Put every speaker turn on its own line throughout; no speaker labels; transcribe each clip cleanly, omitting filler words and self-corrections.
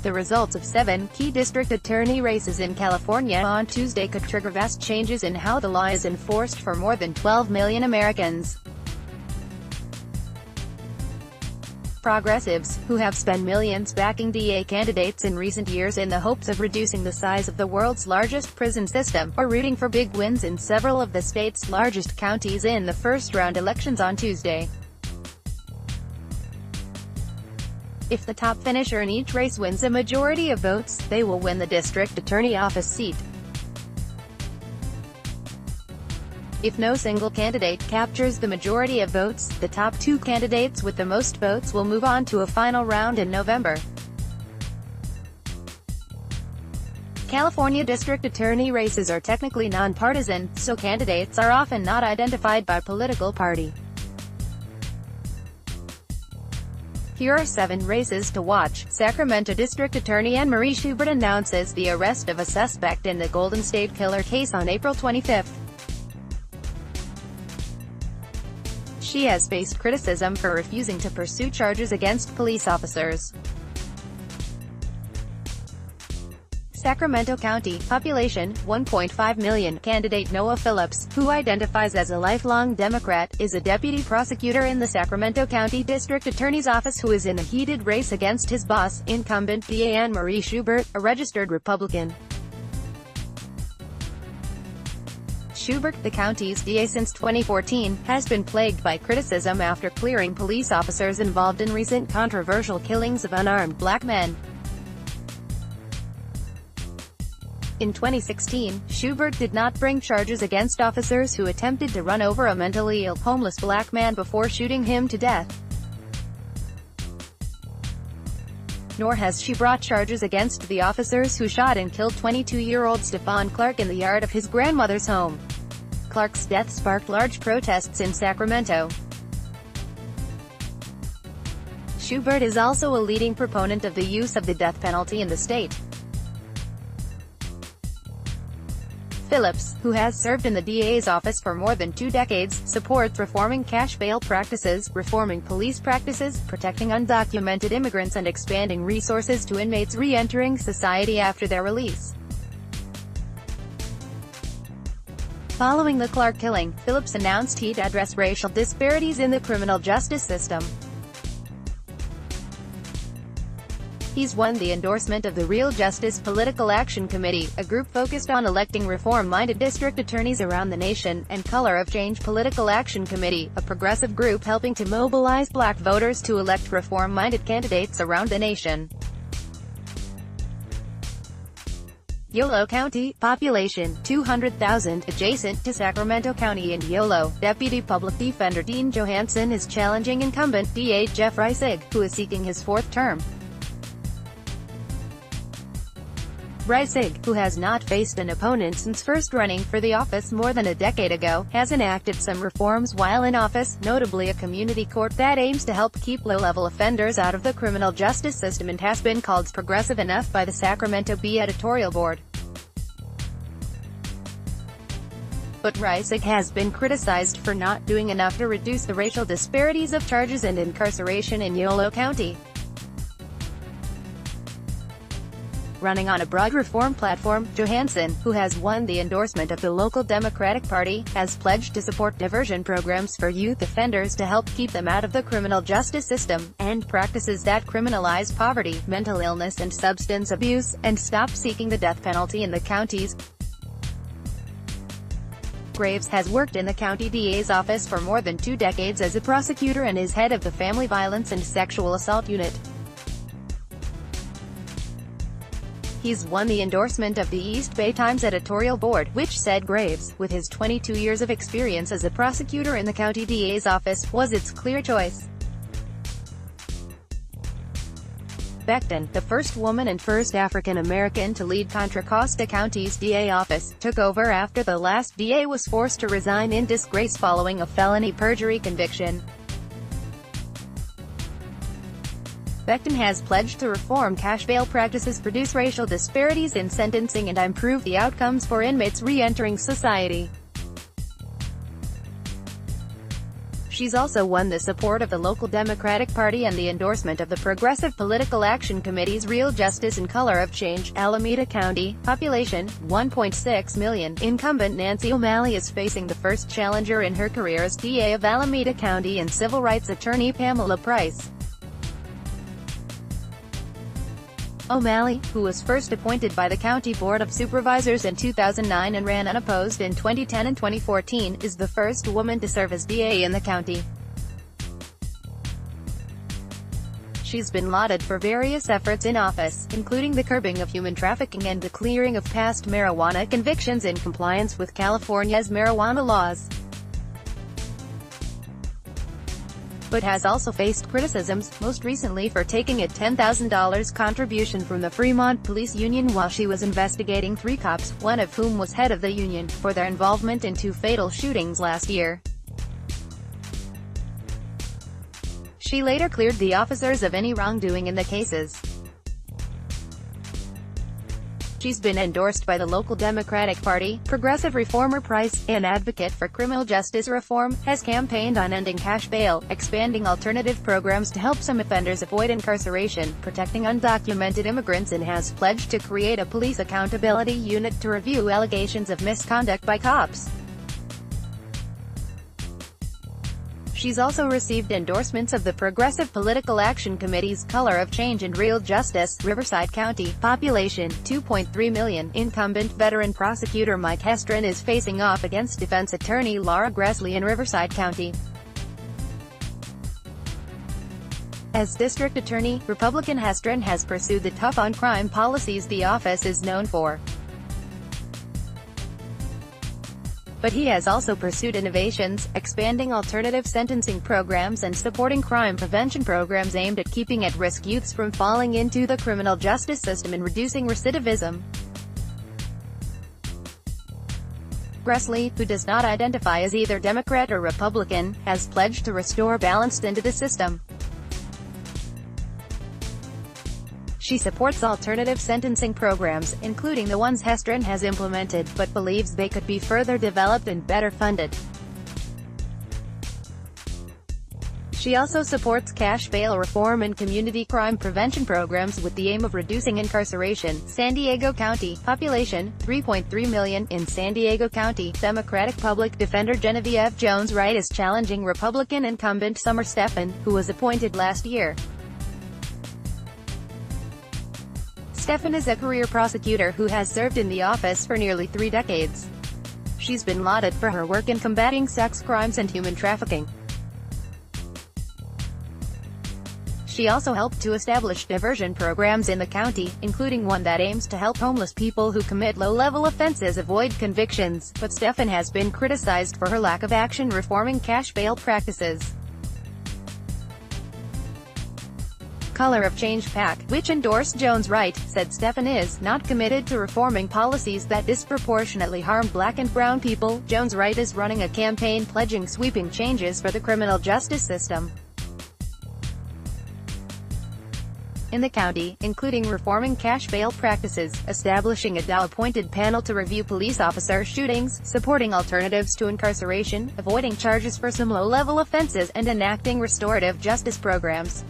The results of 7 key district attorney races in California on Tuesday could trigger vast changes in how the law is enforced for more than 12 million Americans. Progressives, who have spent millions backing DA candidates in recent years in the hopes of reducing the size of the world's largest prison system, are rooting for big wins in several of the state's largest counties in the first-round elections on Tuesday. If the top finisher in each race wins a majority of votes, they will win the district attorney office seat. If no single candidate captures the majority of votes, the top 2 candidates with the most votes will move on to a final round in November. California district attorney races are technically nonpartisan, so candidates are often not identified by political party. Here are 7 races to watch. Sacramento District Attorney Anne Marie Schubert announces the arrest of a suspect in the Golden State Killer case on April 25. She has faced criticism for refusing to pursue charges against police officers. Sacramento County, population, 1.5 million, candidate Noah Phillips, who identifies as a lifelong Democrat, is a deputy prosecutor in the Sacramento County District Attorney's Office who is in a heated race against his boss, incumbent DA Anne Marie Schubert, a registered Republican. Schubert, the county's DA since 2014, has been plagued by criticism after clearing police officers involved in recent controversial killings of unarmed black men. In 2016, Schubert did not bring charges against officers who attempted to run over a mentally ill, homeless black man before shooting him to death. Nor has she brought charges against the officers who shot and killed 22-year-old Stephon Clark in the yard of his grandmother's home. Clark's death sparked large protests in Sacramento. Schubert is also a leading proponent of the use of the death penalty in the state. Phillips, who has served in the DA's office for more than 2 decades, supports reforming cash bail practices, reforming police practices, protecting undocumented immigrants and expanding resources to inmates re-entering society after their release. Following the Clark killing, Phillips announced he'd address racial disparities in the criminal justice system. He's won the endorsement of the Real Justice Political Action Committee, a group focused on electing reform-minded district attorneys around the nation, and Color of Change Political Action Committee, a progressive group helping to mobilize black voters to elect reform-minded candidates around the nation. Yolo County, population, 200,000, adjacent to Sacramento County and Yolo, Deputy Public Defender Dean Johansen is challenging incumbent DA Jeff Reisig, who is seeking his 4th term. Reisig, who has not faced an opponent since first running for the office more than a decade ago, has enacted some reforms while in office, notably a community court that aims to help keep low-level offenders out of the criminal justice system and has been called progressive enough by the Sacramento Bee editorial board. But Reisig has been criticized for not doing enough to reduce the racial disparities of charges and incarceration in Yolo County. Running on a broad reform platform, Johansen, who has won the endorsement of the local Democratic Party, has pledged to support diversion programs for youth offenders to help keep them out of the criminal justice system, end practices that criminalize poverty, mental illness and substance abuse, and stop seeking the death penalty in the counties. Graves has worked in the county DA's office for more than 2 decades as a prosecutor and is head of the Family Violence and Sexual Assault Unit. He's won the endorsement of the East Bay Times editorial board, which said Graves, with his 22 years of experience as a prosecutor in the county DA's office, was its clear choice. Becton, the first woman and first African-American to lead Contra Costa County's DA office, took over after the last DA was forced to resign in disgrace following a felony perjury conviction. Becton has pledged to reform cash bail practices, reduce racial disparities in sentencing and improve the outcomes for inmates re-entering society. She's also won the support of the local Democratic Party and the endorsement of the Progressive Political Action Committee's Real Justice and Color of Change, Alameda County, population, 1.6 million. Incumbent Nancy O'Malley is facing the first challenger in her career as DA of Alameda County and civil rights attorney Pamela Price. O'Malley, who was first appointed by the County Board of Supervisors in 2009 and ran unopposed in 2010 and 2014, is the first woman to serve as DA in the county. She's been lauded for various efforts in office, including the curbing of human trafficking and the clearing of past marijuana convictions in compliance with California's marijuana laws, but has also faced criticisms, most recently for taking a $10,000 contribution from the Fremont Police Union while she was investigating 3 cops, one of whom was head of the union, for their involvement in 2 fatal shootings last year. She later cleared the officers of any wrongdoing in the cases. She's been endorsed by the local Democratic Party. Progressive reformer Price, an advocate for criminal justice reform, has campaigned on ending cash bail, expanding alternative programs to help some offenders avoid incarceration, protecting undocumented immigrants, and has pledged to create a police accountability unit to review allegations of misconduct by cops. She's also received endorsements of the Progressive Political Action Committee's Color of Change and Real Justice. Riverside County, population, 2.3 million. Incumbent veteran prosecutor Mike Hestron is facing off against defense attorney Laura Gressley in Riverside County. As district attorney, Republican Hestron has pursued the tough-on-crime policies the office is known for. But he has also pursued innovations, expanding alternative sentencing programs and supporting crime prevention programs aimed at keeping at-risk youths from falling into the criminal justice system and reducing recidivism. Gressley, who does not identify as either Democrat or Republican, has pledged to restore balance into the system. She supports alternative sentencing programs, including the ones Hestron has implemented, but believes they could be further developed and better funded. She also supports cash bail reform and community crime prevention programs with the aim of reducing incarceration. San Diego County, population, 3.3 million. In San Diego County, Democratic Public Defender Genevieve Jones-Wright is challenging Republican incumbent Summer Stephan, who was appointed last year. Stephan is a career prosecutor who has served in the office for nearly 3 decades. She's been lauded for her work in combating sex crimes and human trafficking. She also helped to establish diversion programs in the county, including one that aims to help homeless people who commit low-level offenses avoid convictions, but Stephan has been criticized for her lack of action reforming cash bail practices. Color of Change PAC, which endorsed Jones-Wright, said Stephan is not committed to reforming policies that disproportionately harm black and brown people. Jones-Wright is running a campaign pledging sweeping changes for the criminal justice system in the county, including reforming cash bail practices, establishing a DA-appointed panel to review police officer shootings, supporting alternatives to incarceration, avoiding charges for some low-level offenses, and enacting restorative justice programs.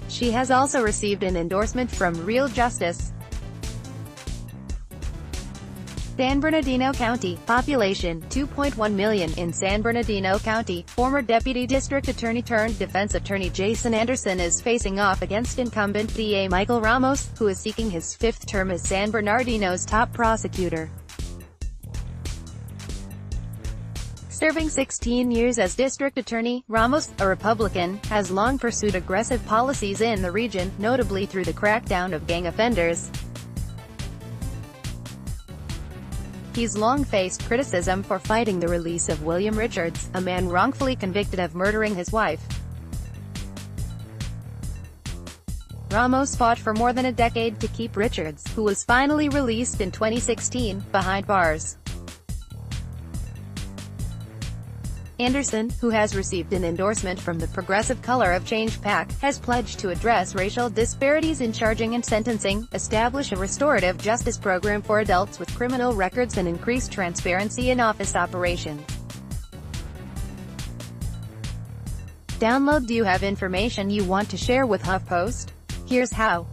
She has also received an endorsement from Real Justice. San Bernardino County, population, 2.1 million. In San Bernardino County, former Deputy District Attorney turned defense attorney Jason Anderson is facing off against incumbent DA Michael Ramos, who is seeking his 5th term as San Bernardino's top prosecutor. Serving 16 years as district attorney, Ramos, a Republican, has long pursued aggressive policies in the region, notably through the crackdown of gang offenders. He's long faced criticism for fighting the release of William Richards, a man wrongfully convicted of murdering his wife. Ramos fought for more than a decade to keep Richards, who was finally released in 2016, behind bars. Anderson, who has received an endorsement from the Progressive Color of Change PAC, has pledged to address racial disparities in charging and sentencing, establish a restorative justice program for adults with criminal records, and increase transparency in office operations. Download. Do you have information you want to share with HuffPost? Here's how.